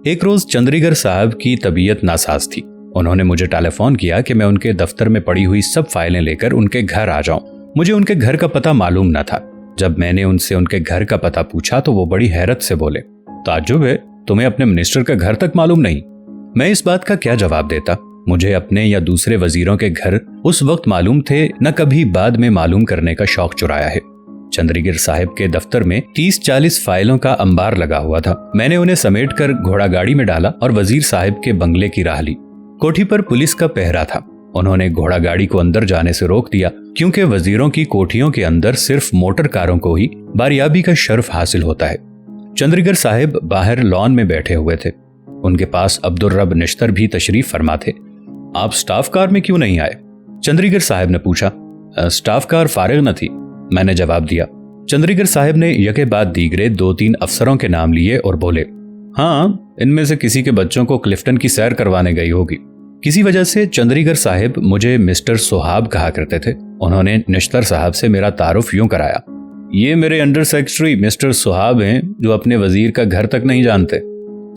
ایک روز چندریگر صاحب کی طبیعت ناساز تھی. انہوں نے مجھے ٹیلیفون کیا کہ میں ان کے دفتر میں پڑی ہوئی سب فائلیں لے کر ان کے گھر آ جاؤں. مجھے ان کے گھر کا پتہ معلوم نہ تھا. جب میں نے ان سے ان کے گھر کا پتہ پوچھا تو وہ بڑی حیرت سے بولے, تعجب ہے, تمہیں اپنے منسٹر کا گھر تک معلوم نہیں؟ میں اس بات کا کیا جواب دیتا؟ مجھے اپنے یا دوسرے وزیروں کے گھر اس وقت معلوم تھے, نہ کبھی بعد میں معلوم کرنے کا شوق چرایا ہے. چندریگر صاحب کے دفتر میں 30-40 فائلوں کا انبار لگا ہوا تھا. میں نے انہیں سمیٹ کر گھوڑا گاڑی میں ڈالا اور وزیر صاحب کے بنگلے کی راہ لی. کوٹھی پر پولیس کا پہرا تھا. انہوں نے گھوڑا گاڑی کو اندر جانے سے روک دیا, کیونکہ وزیروں کی کوٹھیوں کے اندر صرف موٹر کاروں کو ہی باریابی کا شرف حاصل ہوتا ہے. چندریگر صاحب باہر لان میں بیٹھے ہوئے تھے. ان کے پاس عبدالرب نشتر بھی تشریف فرما تھے. آپ سٹاف کار میں کیوں نہیں آئے؟ چندریگر صاحب نے پوچھا. سٹاف کار فارغ نہ تھی, میں نے جواب دیا. چندریگر صاحب نے یکے بعد دیگرے 2-3 افسروں کے نام لیے اور بولے, ہاں, ان میں سے کسی کے بچوں کو کلفٹن کی سیر کروانے گئی ہوگی. کسی وجہ سے چندریگر صاحب مجھے مسٹر سہاب کہا کرتے تھے. انہوں نے نشتر صاحب سے میرا تعارف یوں کرایا, یہ میرے انڈر سیکرٹری مسٹر سہاب ہیں جو اپنے وزیر کا گھر تک نہیں جانتے.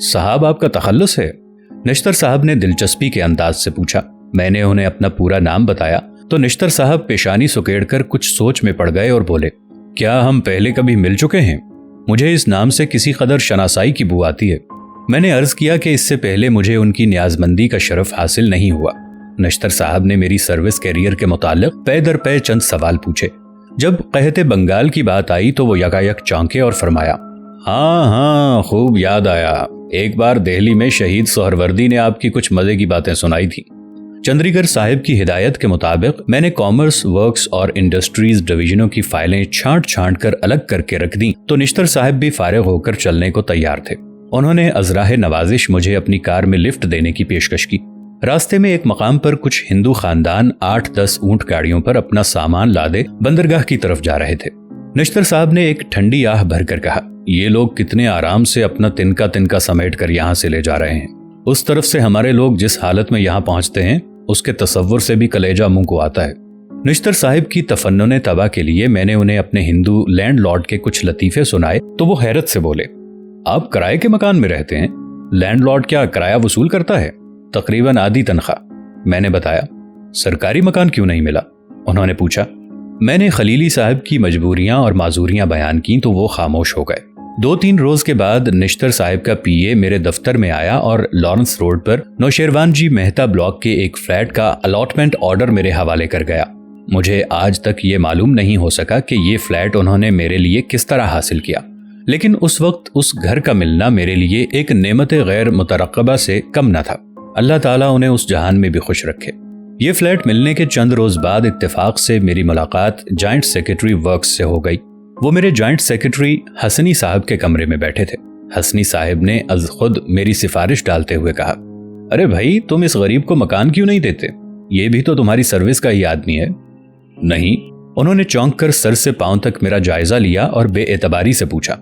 صاحب آپ کا تخلص ہے؟ نشتر صاحب نے دلچسپی کے انداز سے پوچھا. میں نے انہیں اپنا پورا نام بتایا تو نشتر صاحب پیشانی سکیڑ کر کچھ سوچ میں پڑ گئے اور بولے, کیا ہم پہلے کبھی مل چکے ہیں؟ مجھے اس نام سے کسی قدر شناسائی کی بو آتی ہے. میں نے عرض کیا کہ اس سے پہلے مجھے ان کی نیازمندی کا شرف حاصل نہیں ہوا. نشتر صاحب نے میری سروس کیریئر کے متعلق پے در پے چند سوال پوچھے. جب قحط بنگال کی بات آئی تو وہ یکایک چونکے اور فرمایا, ہاں, خوب یاد آیا. ایک بار دہلی میں شہید سہروردی نے آپ کی کچھ مزے کی باتیں سنائی تھی. چندریگر صاحب کی ہدایت کے مطابق میں نے کامرس, ورکس اور انڈسٹریز ڈویژنوں کی فائلیں چھانٹ کر الگ کر کے رکھ دیں تو نشتر صاحب بھی فارغ ہو کر چلنے کو تیار تھے. انہوں نے ازراہ نوازش مجھے اپنی کار میں لفٹ دینے کی پیشکش کی. راستے میں ایک مقام پر کچھ ہندو خاندان 8-10 اونٹ گاڑیوں پر اپنا سامان لادے بندرگاہ کی طرف جا رہے تھے. نشتر صاحب نے ایک ٹھنڈی آہ بھر کر کہا, یہ لوگ کتنے آرام سے اپنا تنکا سمیٹ کر یہاں سے لے جا رہے ہیں. اس طرف سے ہمارے لوگ جس حالت میں یہاں پہنچتے ہیں اس کے تصور سے بھی کلیجہ منہ کو آتا ہے. نشتر صاحب کی تفنن طبع کے لیے میں نے انہیں اپنے ہندو لینڈ لارڈ کے کچھ لطیفے سنائے تو وہ حیرت سے بولے, آپ کرائے کے مکان میں رہتے ہیں؟ لینڈ لارڈ کیا کرایہ وصول کرتا ہے؟ تقریباً آدھی تنخواہ. میں نے بتایا. سرکاری مکان کیوں نہیں ملا؟ انہوں نے پوچھا. میں نے خلیلی صاحب کی مجبوریاں اور معذوریاں بیان کی تو وہ خاموش ہو گئے. 2-3 روز کے بعد نشتر صاحب کا پی اے میرے دفتر میں آیا اور لارنس روڈ پر نوشیروان جی مہتا بلاک کے ایک فلیٹ کا الاٹمنٹ آرڈر میرے حوالے کر گیا. مجھے آج تک یہ معلوم نہیں ہو سکا کہ یہ فلیٹ انہوں نے میرے لیے کس طرح حاصل کیا, لیکن اس وقت اس گھر کا ملنا میرے لیے ایک نعمت غیر مترقبہ سے کم نہ تھا. اللہ تعالیٰ انہیں اس جہان میں بھی خوش رکھے. یہ فلیٹ ملنے کے چند روز بعد اتفاق سے میری ملاقات جوائنٹ سیکرٹری ورکس سے ہو گئی. وہ میرے جوائنٹ سیکرٹری حسنی صاحب کے کمرے میں بیٹھے تھے. حسنی صاحب نے از خود میری سفارش ڈالتے ہوئے کہا, ارے بھائی, تم اس غریب کو مکان کیوں نہیں دیتے؟ یہ بھی تو تمہاری سروس کا ہی آدمی ہے. نہیں. انہوں نے چونک کر سر سے پاؤں تک میرا جائزہ لیا اور بے اعتباری سے پوچھا,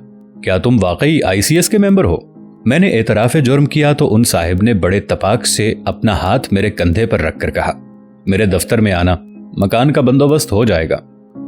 کیا تم واقعی ICS کے ممبر ہو؟ میں نے اعتراف جرم کیا تو ان صاحب نے بڑے تپاک سے اپنا ہاتھ میرے کندھے پر رکھ کر کہا, میرے دفتر میں آنا, مکان کا بندوبست ہو جائے گا.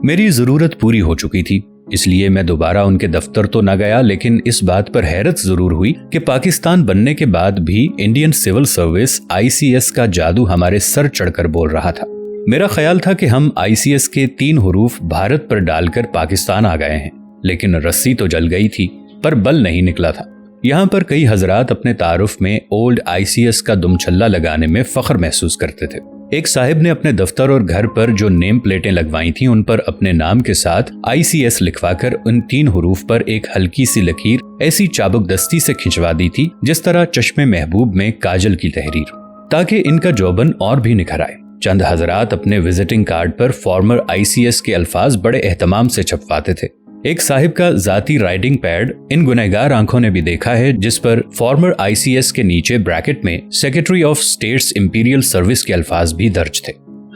میری ضرورت پوری ہو چکی تھی, اس لیے میں دوبارہ ان کے دفتر تو نہ گیا, لیکن اس بات پر حیرت ضرور ہوئی کہ پاکستان بننے کے بعد بھی انڈین سول سروس ICS کا جادو ہمارے سر چڑھ کر بول رہا تھا. میرا خیال تھا کہ ہم ICS کے 3 حروف بھارت پر ڈال کر پاکستان آ گئے ہیں, لیکن رسی تو جل گئی تھی پر بل نہیں نکلا تھا. یہاں پر کئی حضرات اپنے تعارف میں اولڈ ICS کا دم چھلا لگانے میں فخر محسوس کرتے تھے. ایک صاحب نے اپنے دفتر اور گھر پر جو نیم پلیٹیں لگوائی تھیں ان پر اپنے نام کے ساتھ ICS لکھوا کر ان 3 حروف پر ایک ہلکی سی لکیر ایسی چابک دستی سے کھنچوا دی تھی جس طرح چشم محبوب میں کاجل کی تحریر, تاکہ ان کا جوبن اور بھی نکھر آئے. چند حضرات اپنے وزٹنگ کارڈ پر فارمر ICS کے الفاظ بڑے اہتمام سے چھپواتے تھے. ایک صاحب کا ذاتی رائٹنگ پیڈ ان گنہگار آنکھوں نے بھی دیکھا ہے جس پر فارمر ICS کے نیچے بریکٹ میں secretary of states Imperial service کے الفاظ بھی درج تھے.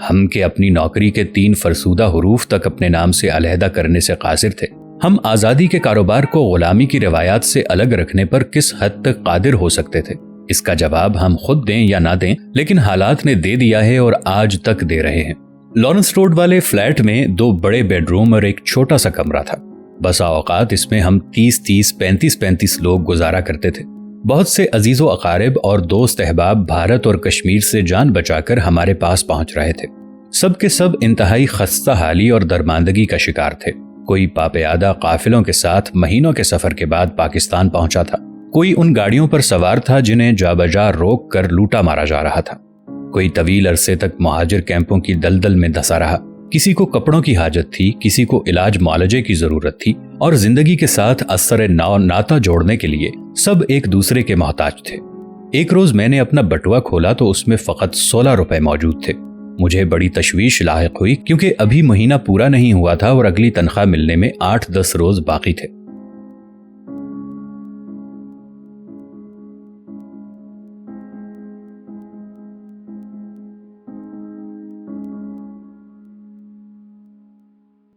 ہم کے اپنی نوکری کے 3 فرسودہ حروف تک اپنے نام سے علیحدہ کرنے سے قاصر تھے. ہم آزادی کے کاروبار کو غلامی کی روایات سے الگ رکھنے پر کس حد تک قادر ہو سکتے تھے؟ اس کا جواب ہم خود دیں یا نہ دیں, لیکن حالات نے دے دیا ہے اور آج تک دے رہے ہیں. لارنس روڈ والے فلیٹ میں 2 بڑے بیڈ روم اور ایک چھوٹا سا کمرہ تھا. بسا اوقات اس میں ہم 30-35 لوگ گزارا کرتے تھے. بہت سے عزیز و اقارب اور دوست احباب بھارت اور کشمیر سے جان بچا کر ہمارے پاس پہنچ رہے تھے۔ سب کے سب انتہائی خستہ حالی اور درماندگی کا شکار تھے۔ کوئی پاپیادہ قافلوں کے ساتھ مہینوں کے سفر کے بعد پاکستان پہنچا تھا، کوئی ان گاڑیوں پر سوار تھا جنہیں جا بجا روک کر لوٹا مارا جا رہا تھا، کوئی طویل عرصے تک مہاجر کیمپوں کی دلدل میں دھسا رہا، کسی کو کپڑوں کی حاجت تھی، کسی کو علاج معالجے کی ضرورت تھی، اور زندگی کے ساتھ اثر ناتا جوڑنے کے لیے سب ایک دوسرے کے محتاج تھے۔ ایک روز میں نے اپنا بٹوا کھولا تو اس میں فقط 16 روپے موجود تھے۔ مجھے بڑی تشویش لاحق ہوئی کیونکہ ابھی مہینہ پورا نہیں ہوا تھا اور اگلی تنخواہ ملنے میں 8-10 روز باقی تھے۔